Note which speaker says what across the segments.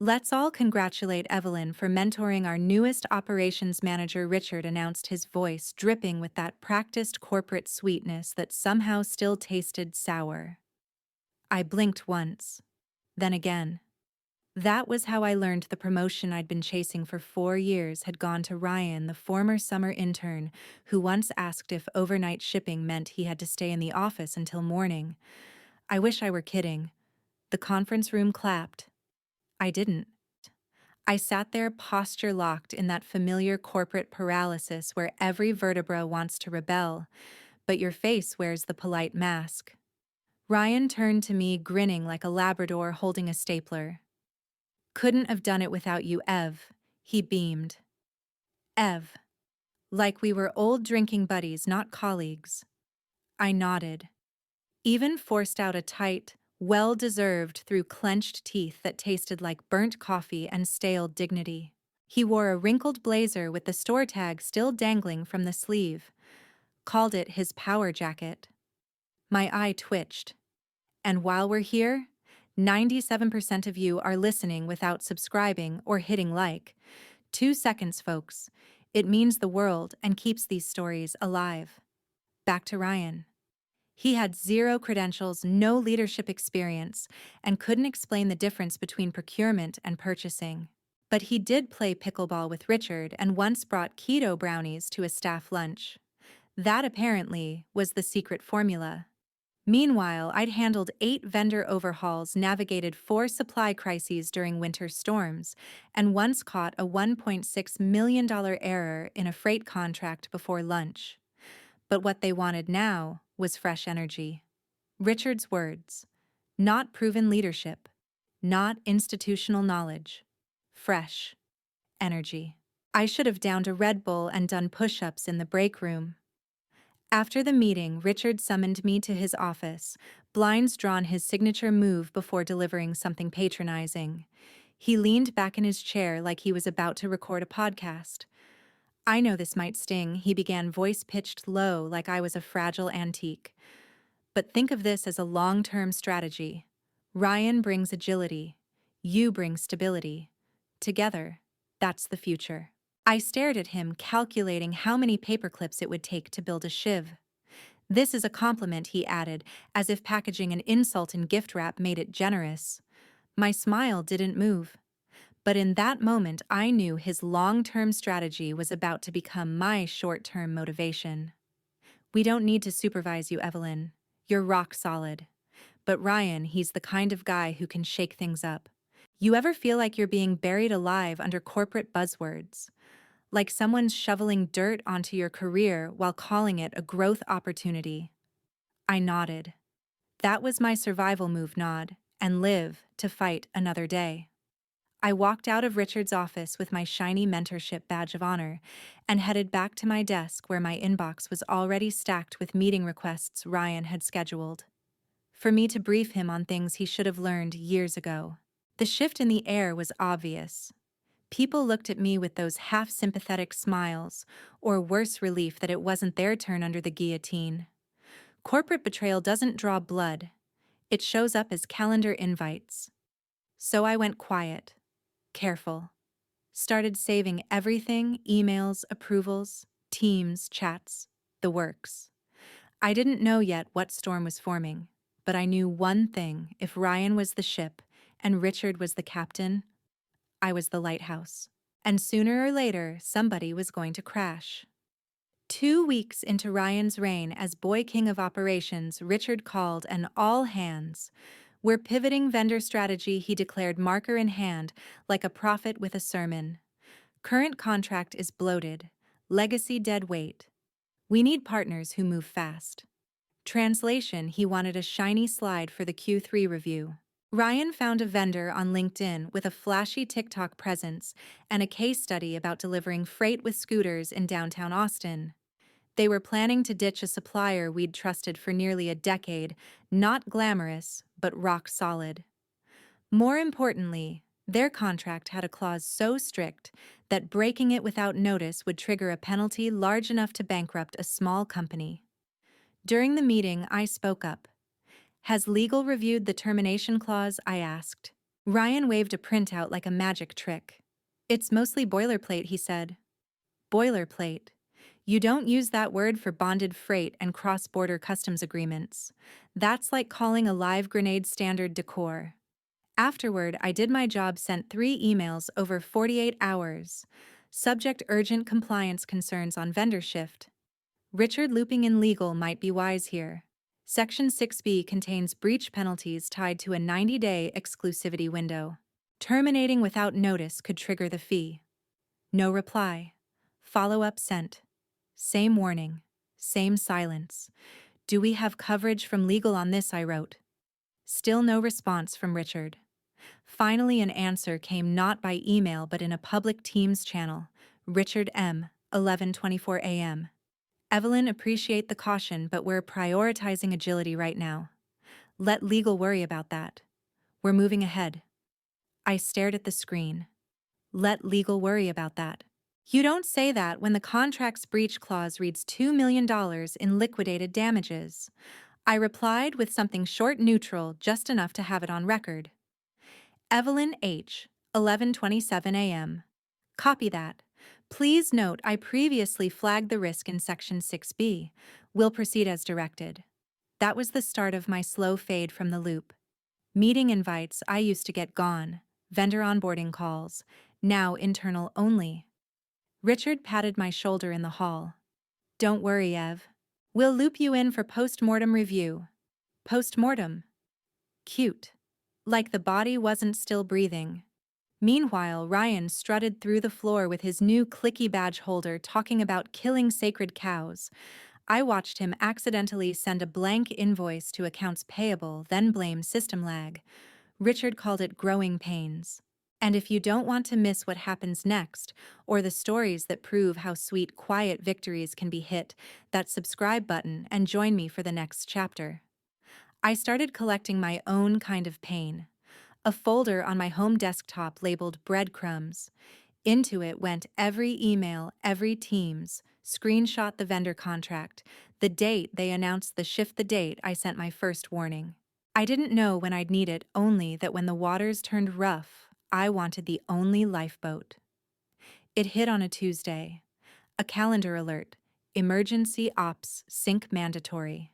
Speaker 1: Let's all congratulate Evelyn for mentoring our newest operations manager. Richard announced, his voice dripping with that practiced corporate sweetness that somehow still tasted sour. I blinked once, then again. That was how I learned the promotion I'd been chasing for 4 years had gone to Ryan, the former summer intern, who once asked if overnight shipping meant he had to stay in the office until morning. I wish I were kidding. The conference room clapped. I didn't. I sat there posture locked in that familiar corporate paralysis where every vertebra wants to rebel, but your face wears the polite mask. Ryan turned to me, grinning like a Labrador holding a stapler. "Couldn't have done it without you, Ev," he beamed. Ev. Like we were old drinking buddies, not colleagues. I nodded. Even forced out a tight, well-deserved through clenched teeth that tasted like burnt coffee and stale dignity. He wore a wrinkled blazer with the store tag still dangling from the sleeve. Called it his power jacket. My eye twitched. And while we're here, 97% of you are listening without subscribing or hitting like. 2 seconds, folks. It means the world and keeps these stories alive. Back to Ryan. He had zero credentials, no leadership experience, and couldn't explain the difference between procurement and purchasing. But he did play pickleball with Richard and once brought keto brownies to a staff lunch. That apparently was the secret formula. Meanwhile, I'd handled 8 vendor overhauls, navigated 4 supply crises during winter storms, and once caught a $1.6 million error in a freight contract before lunch. But what they wanted now was fresh energy. Richard's words. Not proven leadership. Not institutional knowledge. Fresh energy. I should have downed a Red Bull and done push-ups in the break room. After the meeting, Richard summoned me to his office, blinds drawn, his signature move before delivering something patronizing. He leaned back in his chair like he was about to record a podcast. "I know this might sting," he began, voice pitched low like I was a fragile antique. "But think of this as a long-term strategy. Ryan brings agility. You bring stability. Together, that's the future." I stared at him, calculating how many paperclips it would take to build a shiv. "This is a compliment," he added, as if packaging an insult in gift wrap made it generous. My smile didn't move. But in that moment, I knew his long-term strategy was about to become my short-term motivation. "We don't need to supervise you, Evelyn. You're rock solid. But Ryan, he's the kind of guy who can shake things up. You ever feel like you're being buried alive under corporate buzzwords? Like someone's shoveling dirt onto your career while calling it a growth opportunity?" I nodded. That was my survival move, nod, and live to fight another day. I walked out of Richard's office with my shiny mentorship badge of honor and headed back to my desk where my inbox was already stacked with meeting requests Ryan had scheduled. For me to brief him on things he should have learned years ago. The shift in the air was obvious. People looked at me with those half-sympathetic smiles, or worse, relief that it wasn't their turn under the guillotine. Corporate betrayal doesn't draw blood. It shows up as calendar invites. So I went quiet, careful. Started saving everything: emails, approvals, Teams, chats, the works. I didn't know yet what storm was forming, but I knew one thing: if Ryan was the ship and Richard was the captain, I was the lighthouse. And sooner or later, somebody was going to crash. 2 weeks into Ryan's reign as Boy King of Operations, Richard called an all-hands. "We're pivoting vendor strategy," he declared, marker in hand, like a prophet with a sermon. "Current contract is bloated. Legacy dead weight. We need partners who move fast." Translation: he wanted a shiny slide for the Q3 review. Ryan found a vendor on LinkedIn with a flashy TikTok presence and a case study about delivering freight with scooters in downtown Austin. They were planning to ditch a supplier we'd trusted for nearly a decade, not glamorous, but rock solid. More importantly, their contract had a clause so strict that breaking it without notice would trigger a penalty large enough to bankrupt a small company. During the meeting, I spoke up. "Has legal reviewed the termination clause?" I asked. Ryan waved a printout like a magic trick. It's mostly boilerplate, he said. Boilerplate. You don't use that word for bonded freight and cross-border customs agreements. That's like calling a live grenade standard decor. Afterward, I did my job, sent 3 emails over 48 hours. Subject: urgent compliance concerns on vendor shift. Richard, looping in legal might be wise here. Section 6B contains breach penalties tied to a 90-day exclusivity window. Terminating without notice could trigger the fee. No reply. Follow-up sent. Same warning. Same silence. Do we have coverage from legal on this? I wrote. Still no response from Richard. Finally, an answer came, not by email but in a public Teams channel. Richard M. 11:24 a.m. Evelyn, appreciate the caution, but we're prioritizing agility right now. Let legal worry about that. We're moving ahead. I stared at the screen. Let legal worry about that. You don't say that when the contract's breach clause reads $2 million in liquidated damages. I replied with something short, neutral, just enough to have it on record. Evelyn H. 11:27 a.m. Copy that. Please note I previously flagged the risk in Section 6B. Will proceed as directed. That was the start of my slow fade from the loop. Meeting invites I used to get gone. Vendor onboarding calls. Now internal only. Richard patted my shoulder in the hall. Don't worry, Ev. We'll loop you in for post-mortem review. Post-mortem. Cute. Like the body wasn't still breathing. Meanwhile, Ryan strutted through the floor with his new clicky badge holder, talking about killing sacred cows. I watched him accidentally send a blank invoice to accounts payable, then blame system lag. Richard called it growing pains. And if you don't want to miss what happens next, or the stories that prove how sweet, quiet victories can be, hit that subscribe button and join me for the next chapter. I started collecting my own kind of pain. A folder on my home desktop labeled breadcrumbs. Into it went every email, every Teams, screenshot the vendor contract, the date they announced the shift, the date I sent my first warning. I didn't know when I'd need it, only that when the waters turned rough, I wanted the only lifeboat. It hit on a Tuesday. A calendar alert. Emergency ops sync mandatory.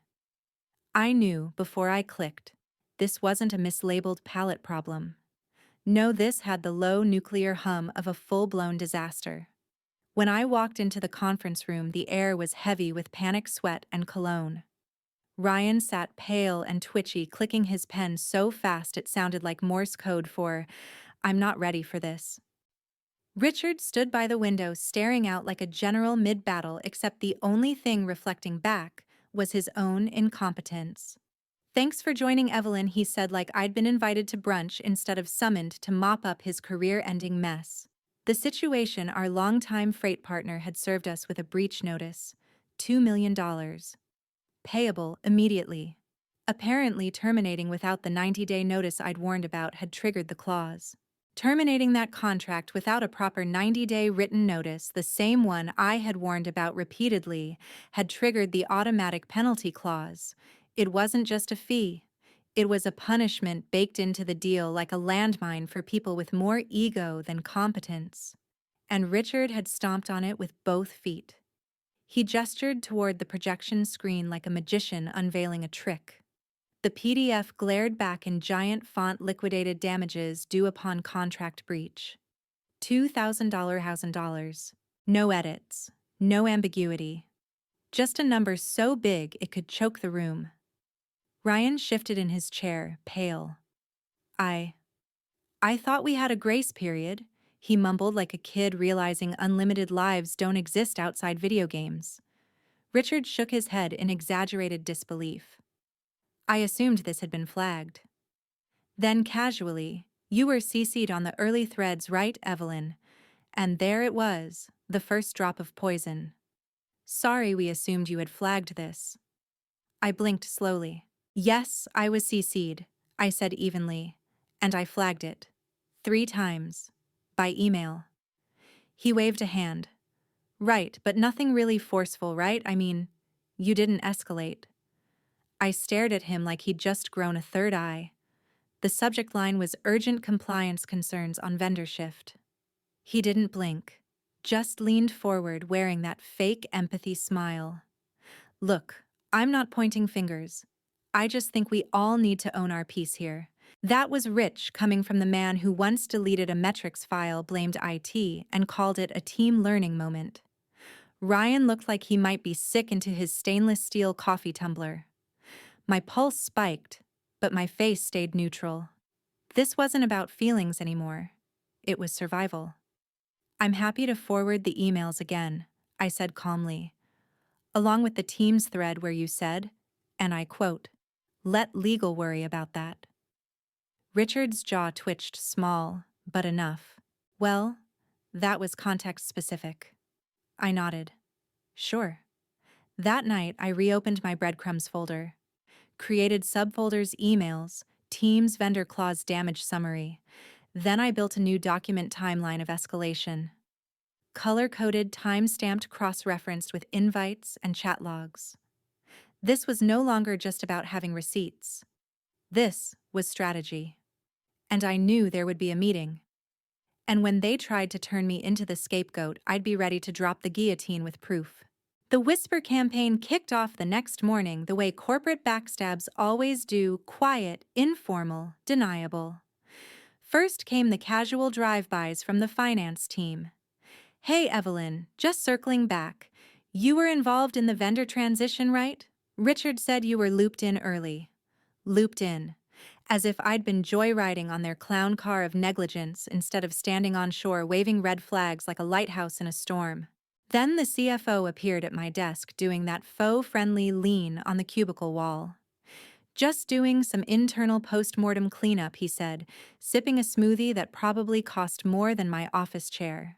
Speaker 1: I knew before I clicked. This wasn't a mislabeled palette problem. No, this had the low nuclear hum of a full-blown disaster. When I walked into the conference room, the air was heavy with panic sweat and cologne. Ryan sat pale and twitchy, clicking his pen so fast it sounded like Morse code for, "I'm not ready for this." Richard stood by the window, staring out like a general mid-battle, except the only thing reflecting back was his own incompetence. "Thanks for joining, Evelyn," he said, like I'd been invited to brunch instead of summoned to mop up his career-ending mess. The situation: our longtime freight partner had served us with a breach notice. $2 million. Payable immediately. Apparently, terminating without the 90-day notice I'd warned about had triggered the clause. Terminating that contract without a proper 90-day written notice, the same one I had warned about repeatedly, had triggered the automatic penalty clause. It wasn't just a fee. It was a punishment baked into the deal, like a landmine for people with more ego than competence. And Richard had stomped on it with both feet. He gestured toward the projection screen like a magician unveiling a trick. The PDF glared back in giant font: liquidated damages due upon contract breach. $2,000. No edits. No ambiguity. Just a number so big it could choke the room. Ryan shifted in his chair, pale. I thought we had a grace period," he mumbled like a kid realizing unlimited lives don't exist outside video games. Richard shook his head in exaggerated disbelief. "I assumed this had been flagged." Then casually, "You were CC'd on the early threads, right, Evelyn?" And there it was, the first drop of poison. "Sorry, we assumed you had flagged this." I blinked slowly. "Yes, I was CC'd," I said evenly, "and I flagged it. 3 times. By email." He waved a hand. "Right, but nothing really forceful, right? I mean, you didn't escalate." I stared at him like he'd just grown a third eye. The subject line was urgent compliance concerns on vendor shift. He didn't blink, just leaned forward wearing that fake empathy smile. Look, I'm not pointing fingers. I just think we all need to own our piece here. That was rich coming from the man who once deleted a metrics file, blamed IT, and called it a team learning moment. Ryan looked like he might be sick into his stainless steel coffee tumbler. My pulse spiked, but my face stayed neutral. This wasn't about feelings anymore. It was survival. I'm happy to forward the emails again, I said calmly, along with the Teams thread where you said, and I quote, "Let legal worry about that." Richard's jaw twitched small, but enough. Well, that was context-specific. I nodded. Sure. That night, I reopened my breadcrumbs folder, created subfolders emails, Teams vendor clause damage summary. Then I built a new document timeline of escalation. Color-coded, time-stamped, cross-referenced with invites and chat logs. This was no longer just about having receipts. This was strategy. And I knew there would be a meeting. And when they tried to turn me into the scapegoat, I'd be ready to drop the guillotine with proof. The Whisper campaign kicked off the next morning the way corporate backstabs always do: quiet, informal, deniable. First came the casual drive-bys from the finance team. "Hey, Evelyn, just circling back. You were involved in the vendor transition, right? Richard said you were looped in early." Looped in. As if I'd been joyriding on their clown car of negligence instead of standing on shore waving red flags like a lighthouse in a storm. Then the CFO appeared at my desk doing that faux-friendly lean on the cubicle wall. "Just doing some internal post-mortem cleanup," he said, sipping a smoothie that probably cost more than my office chair.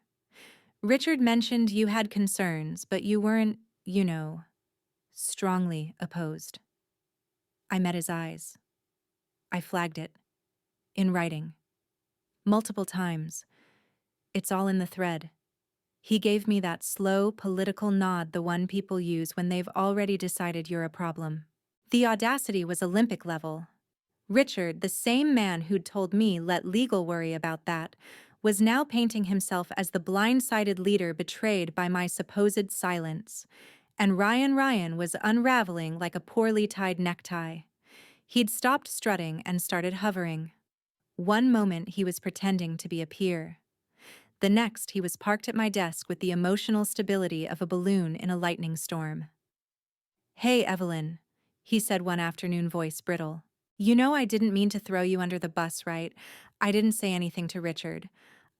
Speaker 1: "Richard mentioned you had concerns, but you weren't, strongly opposed." I met his eyes. I flagged it. In writing. Multiple times. It's all in the thread. He gave me that slow, political nod, the one people use when they've already decided you're a problem. The audacity was Olympic level. Richard, the same man who'd told me let legal worry about that, was now painting himself as the blindsided leader betrayed by my supposed silence. And Ryan was unraveling like a poorly tied necktie. He'd stopped strutting and started hovering. One moment he was pretending to be a peer. The next he was parked at my desk with the emotional stability of a balloon in a lightning storm. "Hey, Evelyn," he said one afternoon, voice brittle. "You know I didn't mean to throw you under the bus, right? I didn't say anything to Richard.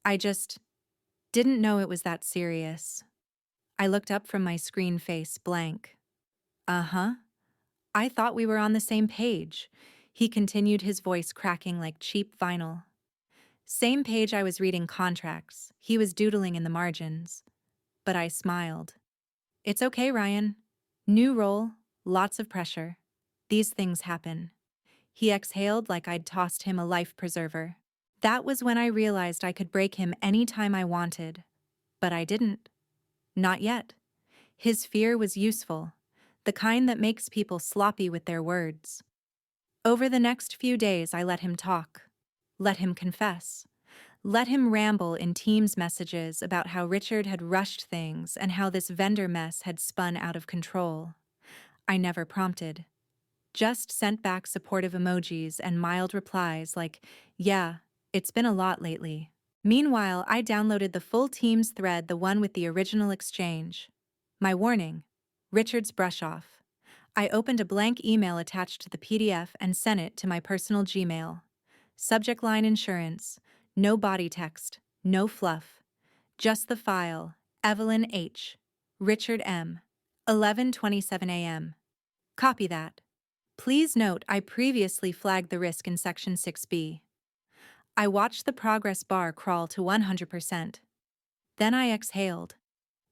Speaker 1: I just didn't know it was that serious." I looked up from my screen, face blank. "Uh-huh. I thought we were on the same page," he continued, his voice cracking like cheap vinyl. Same page I was reading contracts. He was doodling in the margins. But I smiled. "It's okay, Ryan. New role, lots of pressure. These things happen." He exhaled like I'd tossed him a life preserver. That was when I realized I could break him any time I wanted. But I didn't. Not yet. His fear was useful, the kind that makes people sloppy with their words. Over the next few days, I let him talk. Let him confess. Let him ramble in Teams messages about how Richard had rushed things and how this vendor mess had spun out of control. I never prompted. Just sent back supportive emojis and mild replies like, "Yeah, it's been a lot lately." Meanwhile, I downloaded the full Teams thread, the one with the original exchange. My warning: Richard's brush-off. I opened a blank email attached to the PDF and sent it to my personal Gmail. Subject line: insurance. No body text. No fluff. Just the file. Evelyn H. Richard M. 11:27 a.m. Copy that. Please note I previously flagged the risk in Section 6B. I watched the progress bar crawl to 100%. Then I exhaled.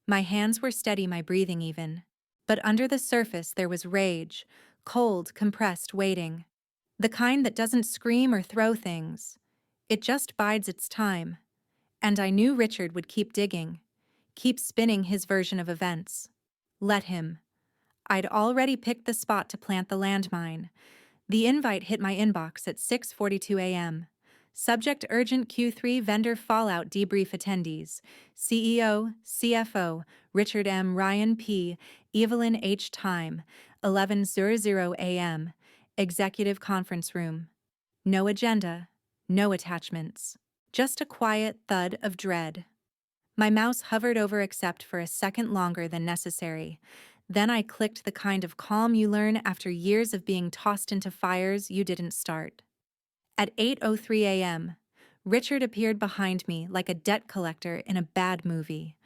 Speaker 1: My hands were steady, my breathing even. But under the surface there was rage, cold, compressed waiting. The kind that doesn't scream or throw things. It just bides its time. And I knew Richard would keep digging, keep spinning his version of events. Let him. I'd already picked the spot to plant the landmine. The invite hit my inbox at 6:42 a.m. Subject urgent Q3 vendor fallout debrief attendees. CEO, CFO, Richard M. Ryan P. Evelyn H. Time, 11:00 a.m. Executive conference room. No agenda, no attachments. Just a quiet thud of dread. My mouse hovered over accept for a second longer than necessary. Then I clicked the kind of calm you learn after years of being tossed into fires you didn't start. At 8:03 a.m., Richard appeared behind me like a debt collector in a bad movie.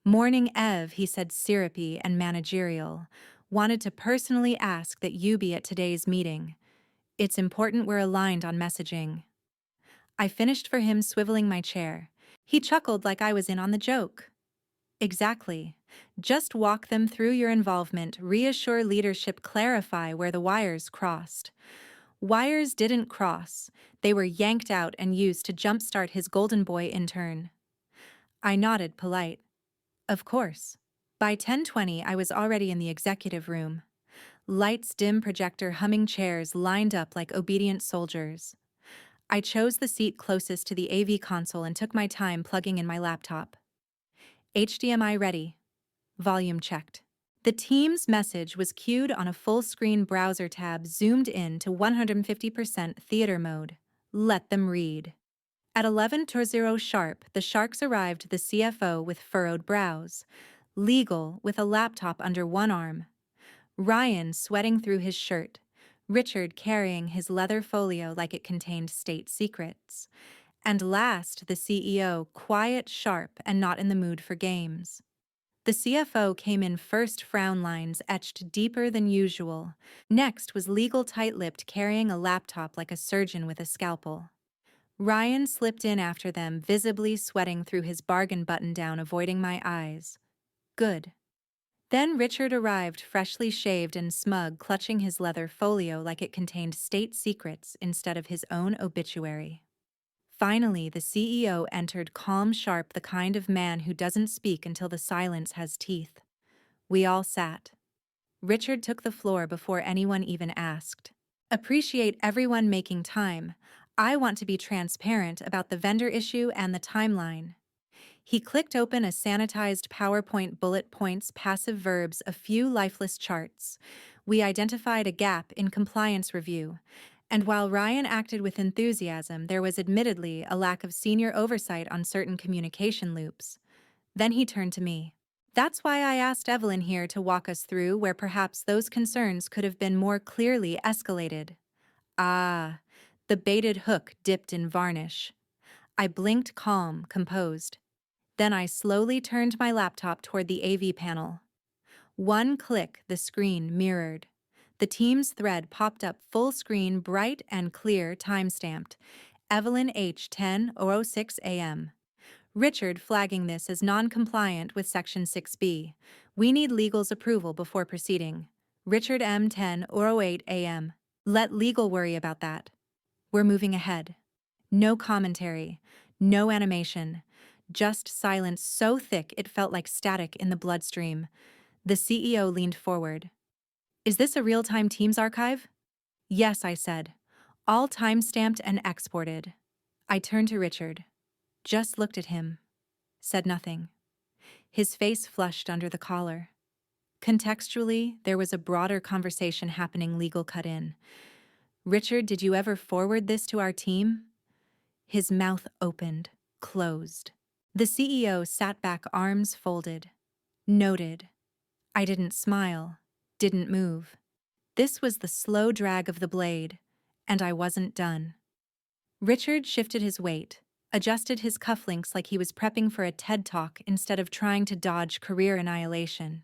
Speaker 1: "Morning, Ev," he said, syrupy and managerial. "Wanted to personally ask that you be at today's meeting. It's important we're aligned on messaging." I finished for him, swiveling my chair. He chuckled like I was in on the joke. "Exactly. Just walk them through your involvement, reassure leadership, clarify where the wires crossed." Wires didn't cross. They were yanked out and used to jumpstart his golden boy intern. I nodded, polite. Of course. By 10:20, I was already in the executive room. Lights dim, projector humming, chairs lined up like obedient soldiers. I chose the seat closest to the AV console and took my time plugging in my laptop. HDMI ready. Volume checked. The Teams message was queued on a full-screen browser tab, zoomed in to 150% theater mode. Let them read. At 11:00 sharp, the Sharks arrived, the CFO with furrowed brows, legal with a laptop under one arm, Ryan sweating through his shirt, Richard carrying his leather folio like it contained state secrets, and last, the CEO, quiet, sharp, and not in the mood for games. The CFO came in first, frown lines etched deeper than usual. Next was legal, tight-lipped, carrying a laptop like a surgeon with a scalpel. Ryan slipped in after them, visibly sweating through his bargain button-down, avoiding my eyes. Good. Then Richard arrived, freshly shaved and smug, clutching his leather folio like it contained state secrets instead of his own obituary. Finally, the CEO entered, calm, sharp, the kind of man who doesn't speak until the silence has teeth. We all sat. Richard took the floor before anyone even asked. "Appreciate everyone making time. I want to be transparent about the vendor issue and the timeline." He clicked open a sanitized PowerPoint, bullet points, passive verbs, a few lifeless charts. We identified a gap in compliance review. And while Ryan acted with enthusiasm, there was admittedly a lack of senior oversight on certain communication loops. Then he turned to me. "That's why I asked Evelyn here to walk us through where perhaps those concerns could have been more clearly escalated." Ah, the baited hook dipped in varnish. I blinked, calm, composed. Then I slowly turned my laptop toward the AV panel. One click, the screen mirrored. The Teams thread popped up, full screen, bright and clear, time-stamped. Evelyn H. 10:06 a.m. Richard flagging this as non-compliant with Section 6B. We need legal's approval before proceeding. Richard M. 10:08 a.m. Let legal worry about that. We're moving ahead. No commentary, no animation, just silence so thick it felt like static in the bloodstream. The CEO leaned forward. "Is this a real-time Teams archive?" "Yes," I said. "All time-stamped and exported." I turned to Richard. Just looked at him. Said nothing. His face flushed under the collar. Contextually, there was a broader conversation happening. Legal cut in. "Richard, did you ever forward this to our team?" His mouth opened, closed. The CEO sat back, arms folded. Noted. I didn't smile, didn't move. This was the slow drag of the blade, and I wasn't done. Richard shifted his weight, adjusted his cufflinks like he was prepping for a TED Talk instead of trying to dodge career annihilation.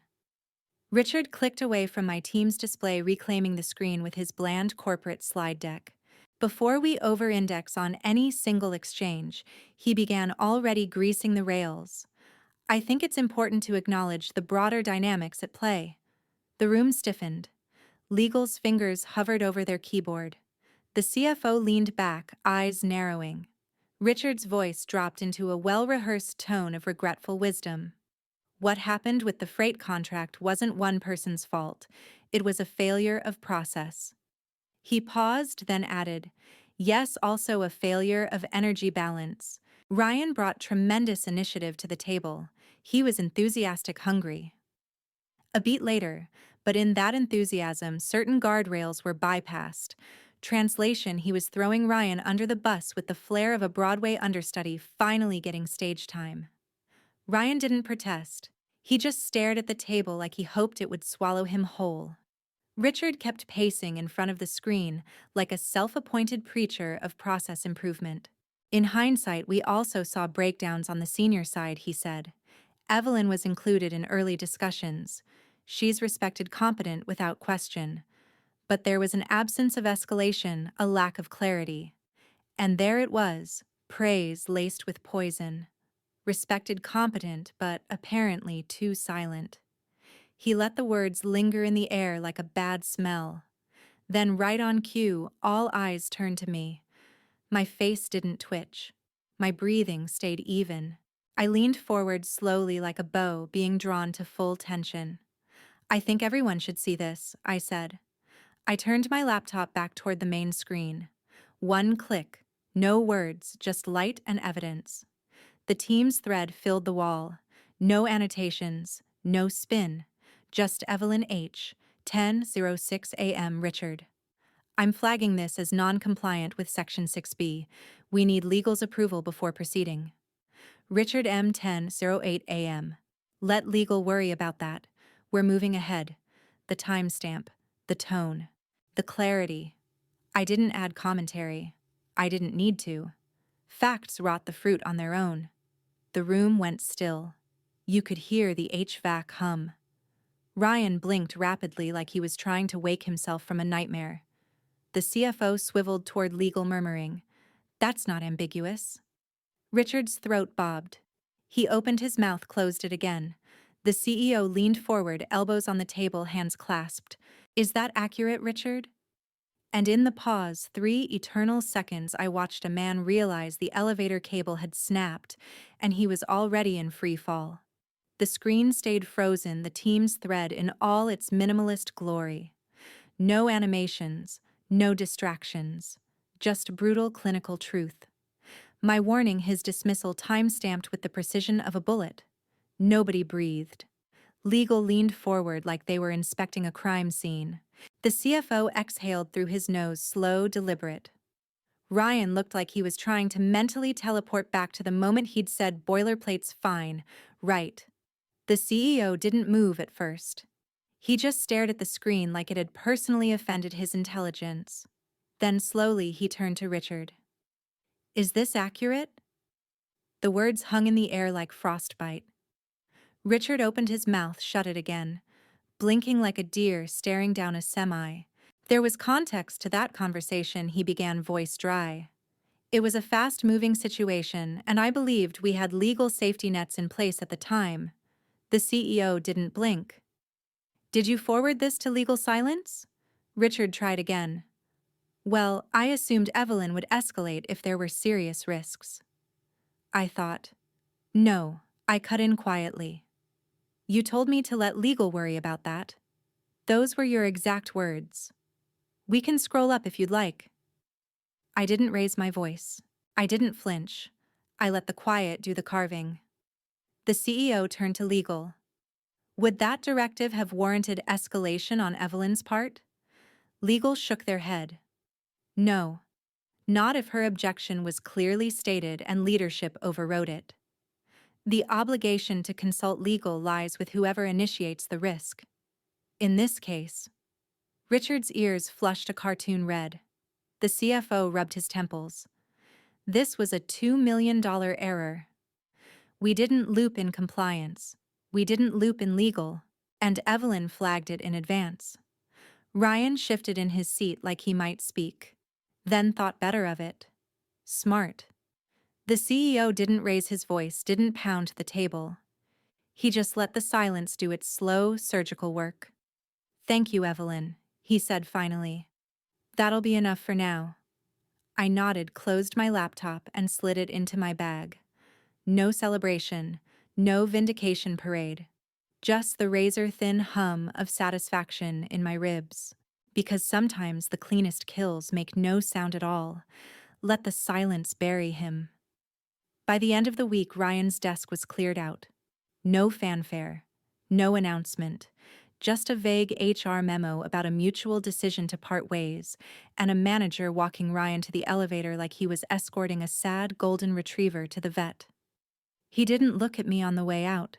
Speaker 1: Richard clicked away from my Teams display, reclaiming the screen with his bland corporate slide deck. Before we over-index on any single exchange, he began already greasing the rails. I think it's important to acknowledge the broader dynamics at play. The room stiffened. Legal's fingers hovered over their keyboard. The CFO leaned back, eyes narrowing. Richard's voice dropped into a well-rehearsed tone of regretful wisdom. What happened with the freight contract wasn't one person's fault. It was a failure of process. He paused, then added, "Yes, also a failure of energy balance." Ryan brought tremendous initiative to the table. He was enthusiastic, hungry. A beat later, but in that enthusiasm, certain guardrails were bypassed. Translation: he was throwing Ryan under the bus with the flair of a Broadway understudy finally getting stage time. Ryan didn't protest. He just stared at the table like he hoped it would swallow him whole. Richard kept pacing in front of the screen like a self-appointed preacher of process improvement. In hindsight, we also saw breakdowns on the senior side, he said. Evelyn was included in early discussions. She's respected, competent without question. But there was an absence of escalation, a lack of clarity. And there it was, praise laced with poison. Respected, competent, but apparently too silent. He let the words linger in the air like a bad smell. Then, right on cue, all eyes turned to me. My face didn't twitch. My breathing stayed even. I leaned forward slowly like a bow being drawn to full tension. "I think everyone should see this," I said. I turned my laptop back toward the main screen. One click, no words, just light and evidence. The team's thread filled the wall. No annotations, no spin. Just Evelyn H. 10:06 a.m. Richard. "I'm flagging this as non-compliant with Section 6B. We need legal's approval before proceeding." Richard M. 10:08 a.m. "Let legal worry about that. We're moving ahead." The timestamp, the tone, the clarity. I didn't add commentary. I didn't need to. Facts rot the fruit on their own. The room went still. You could hear the HVAC hum. Ryan blinked rapidly like he was trying to wake himself from a nightmare. The CFO swiveled toward legal, murmuring, "That's not ambiguous." Richard's throat bobbed. He opened his mouth, closed it again. The CEO leaned forward, elbows on the table, hands clasped. "Is that accurate, Richard?" And in the pause, 3 eternal seconds, I watched a man realize the elevator cable had snapped, and he was already in free fall. The screen stayed frozen, the team's thread in all its minimalist glory. No animations, no distractions, just brutal clinical truth. My warning, his dismissal, time-stamped with the precision of a bullet. Nobody breathed. Legal leaned forward like they were inspecting a crime scene. The CFO exhaled through his nose, slow, deliberate. Ryan looked like he was trying to mentally teleport back to the moment he'd said, "Boilerplate's fine, right." The CEO didn't move at first. He just stared at the screen like it had personally offended his intelligence. Then slowly he turned to Richard. "Is this accurate?" The words hung in the air like frostbite. Richard opened his mouth, shut it again, blinking like a deer staring down a semi. There was context to that conversation, he began, voice dry. It was a fast-moving situation, and I believed we had legal safety nets in place at the time. The CEO didn't blink. "Did you forward this to legal silence?" Richard tried again. "Well, I assumed Evelyn would escalate if there were serious risks." I thought. "No," I cut in quietly. "You told me to let legal worry about that. Those were your exact words. We can scroll up if you'd like." I didn't raise my voice. I didn't flinch. I let the quiet do the carving. The CEO turned to legal. "Would that directive have warranted escalation on Evelyn's part?" Legal shook their head. "No. Not if her objection was clearly stated and leadership overrode it. The obligation to consult legal lies with whoever initiates the risk. In this case." Richard's ears flushed a cartoon red. The CFO rubbed his temples. This was a $2 million error. We didn't loop in compliance. We didn't loop in legal. And Evelyn flagged it in advance. Ryan shifted in his seat like he might speak. Then thought better of it. Smart. The CEO didn't raise his voice, didn't pound the table. He just let the silence do its slow, surgical work. "Thank you, Evelyn," he said finally. "That'll be enough for now." I nodded, closed my laptop, and slid it into my bag. No celebration, no vindication parade. Just the razor-thin hum of satisfaction in my ribs. Because sometimes the cleanest kills make no sound at all. Let the silence bury him. By the end of the week, Ryan's desk was cleared out. No fanfare, no announcement, just a vague HR memo about a mutual decision to part ways, and a manager walking Ryan to the elevator like he was escorting a sad golden retriever to the vet. He didn't look at me on the way out,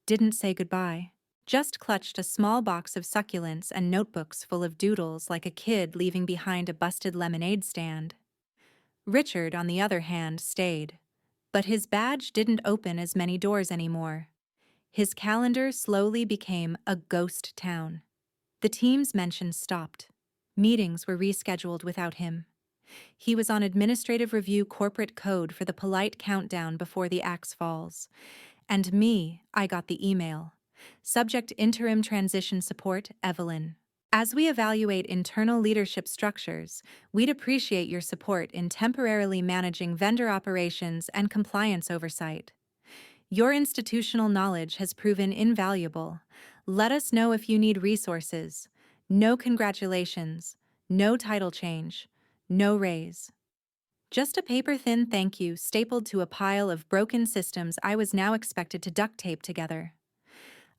Speaker 1: didn't say goodbye, just clutched a small box of succulents and notebooks full of doodles like a kid leaving behind a busted lemonade stand. Richard, on the other hand, stayed. But his badge didn't open as many doors anymore. His calendar slowly became a ghost town. The team's mentions stopped. Meetings were rescheduled without him. He was on administrative review corporate code for the polite countdown before the axe falls. And me, I got the email. Subject interim transition support, Evelyn. As we evaluate internal leadership structures, we'd appreciate your support in temporarily managing vendor operations and compliance oversight. Your institutional knowledge has proven invaluable. Let us know if you need resources. No congratulations, no title change, no raise. Just a paper-thin thank you stapled to a pile of broken systems I was now expected to duct tape together.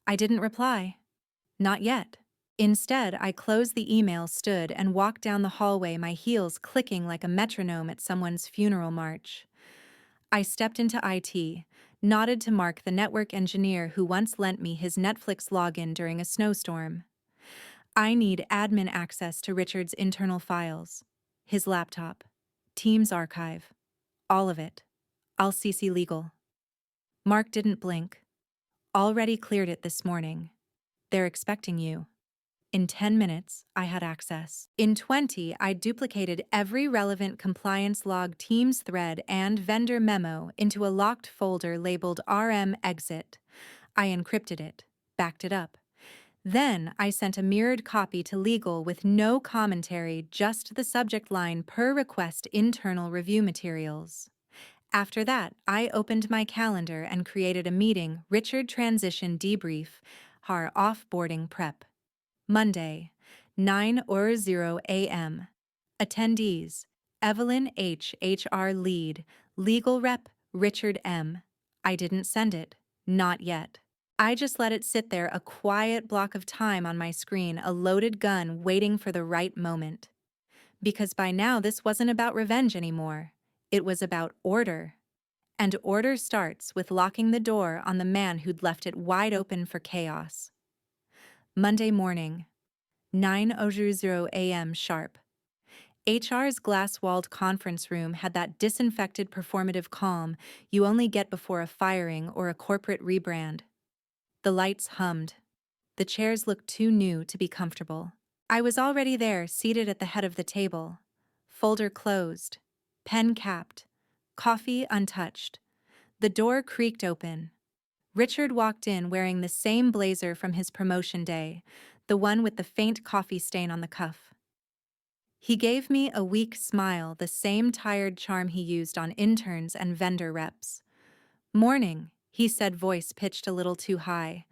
Speaker 1: I didn't reply. Not yet. Instead, I closed the email, stood, and walked down the hallway, my heels clicking like a metronome at someone's funeral march. I stepped into IT, nodded to Mark, the network engineer who once lent me his Netflix login during a snowstorm. I need admin access to Richard's internal files, his laptop, Teams archive, all of it. I'll CC legal. Mark didn't blink. Already cleared it this morning. They're expecting you. In 10 minutes, I had access. In 20, I duplicated every relevant compliance log, Teams thread, and vendor memo into a locked folder labeled RM Exit. I encrypted it, backed it up. Then I sent a mirrored copy to legal with no commentary, just the subject line per request internal review materials. After that, I opened my calendar and created a meeting, Richard transition debrief, our offboarding prep. Monday, 9:00 a.m. Attendees: Evelyn H. HR Lead, Legal Rep, Richard M. I didn't send it. Not yet. I just let it sit there, a quiet block of time on my screen, a loaded gun waiting for the right moment. Because by now this wasn't about revenge anymore. It was about order. And order starts with locking the door on the man who'd left it wide open for chaos. Monday morning, 9:00 a.m. sharp. HR's glass-walled conference room had that disinfected performative calm you only get before a firing or a corporate rebrand. The lights hummed. The chairs looked too new to be comfortable. I was already there, seated at the head of the table. Folder closed. Pen capped. Coffee untouched. The door creaked open. Richard walked in wearing the same blazer from his promotion day, the one with the faint coffee stain on the cuff. He gave me a weak smile, the same tired charm he used on interns and vendor reps. "Morning," he said, voice pitched a little too high.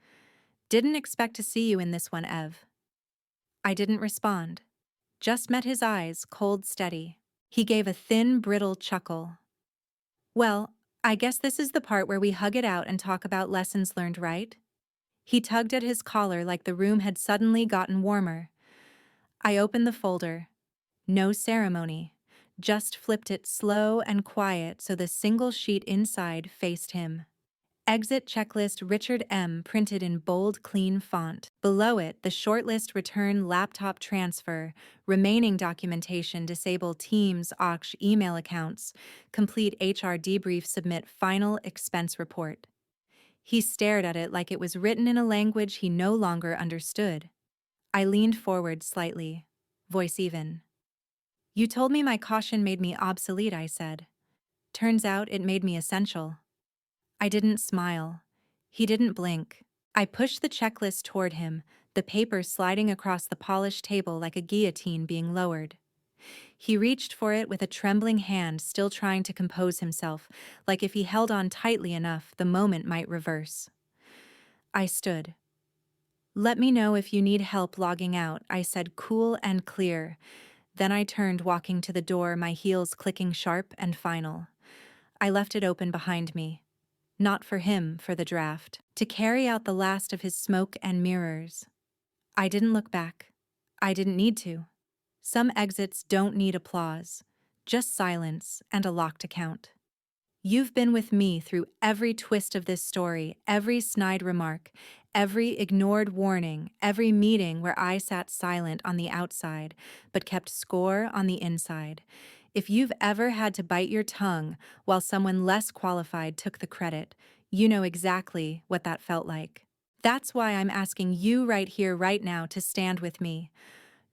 Speaker 1: "Didn't expect to see you in this one, Ev." I didn't respond. Just met his eyes, cold, steady. He gave a thin, brittle chuckle. "Well, I guess this is the part where we hug it out and talk about lessons learned, right?" He tugged at his collar like the room had suddenly gotten warmer. I opened the folder. No ceremony. Just flipped it slow and quiet so the single sheet inside faced him. Exit checklist, Richard M. printed in bold, clean font. Below it, the shortlist: return laptop transfer, remaining documentation, disable Teams, Ox email accounts, complete HR debrief, submit final expense report. He stared at it like it was written in a language he no longer understood. I leaned forward slightly, voice even. "You told me my caution made me obsolete," I said. "Turns out it made me essential." I didn't smile. He didn't blink. I pushed the checklist toward him, the paper sliding across the polished table like a guillotine being lowered. He reached for it with a trembling hand, still trying to compose himself, like if he held on tightly enough, the moment might reverse. I stood. Let me know if you need help logging out, I said, cool and clear. Then I turned, walking to the door, my heels clicking sharp and final. I left it open behind me. Not for him, for the draft. To carry out the last of his smoke and mirrors. I didn't look back. I didn't need to. Some exits don't need applause, just silence and a locked account. You've been with me through every twist of this story, every snide remark, every ignored warning, every meeting where I sat silent on the outside but kept score on the inside. If you've ever had to bite your tongue while someone less qualified took the credit, you know exactly what that felt like. That's why I'm asking you right here, right now, to stand with me.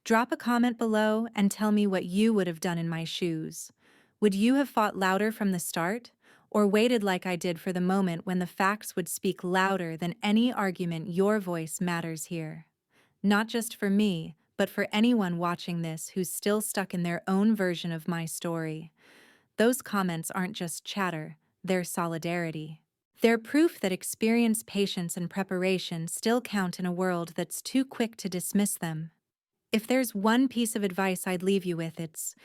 Speaker 1: Drop a comment below and tell me what you would have done in my shoes. Would you have fought louder from the start, or waited like I did for the moment when the facts would speak louder than any argument? Your voice matters here. Not just for me, but for anyone watching this who's still stuck in their own version of my story. Those comments aren't just chatter, they're solidarity. They're proof that experience, patience, and preparation still count in a world that's too quick to dismiss them. If there's one piece of advice I'd leave you with, it's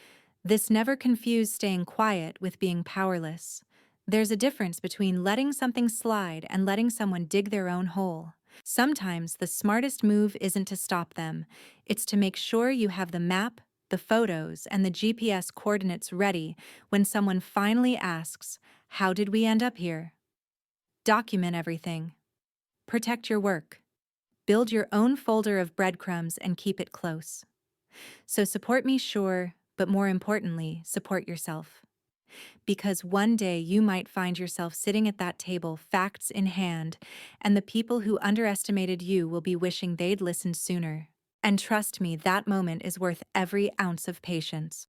Speaker 1: this: never confuse staying quiet with being powerless. There's a difference between letting something slide and letting someone dig their own hole. Sometimes the smartest move isn't to stop them, it's to make sure you have the map, the photos, and the GPS coordinates ready when someone finally asks, "How did we end up here?" Document everything. Protect your work. Build your own folder of breadcrumbs and keep it close. So support me, sure, but more importantly, support yourself. Because one day you might find yourself sitting at that table, facts in hand, and the people who underestimated you will be wishing they'd listened sooner. And trust me, that moment is worth every ounce of patience.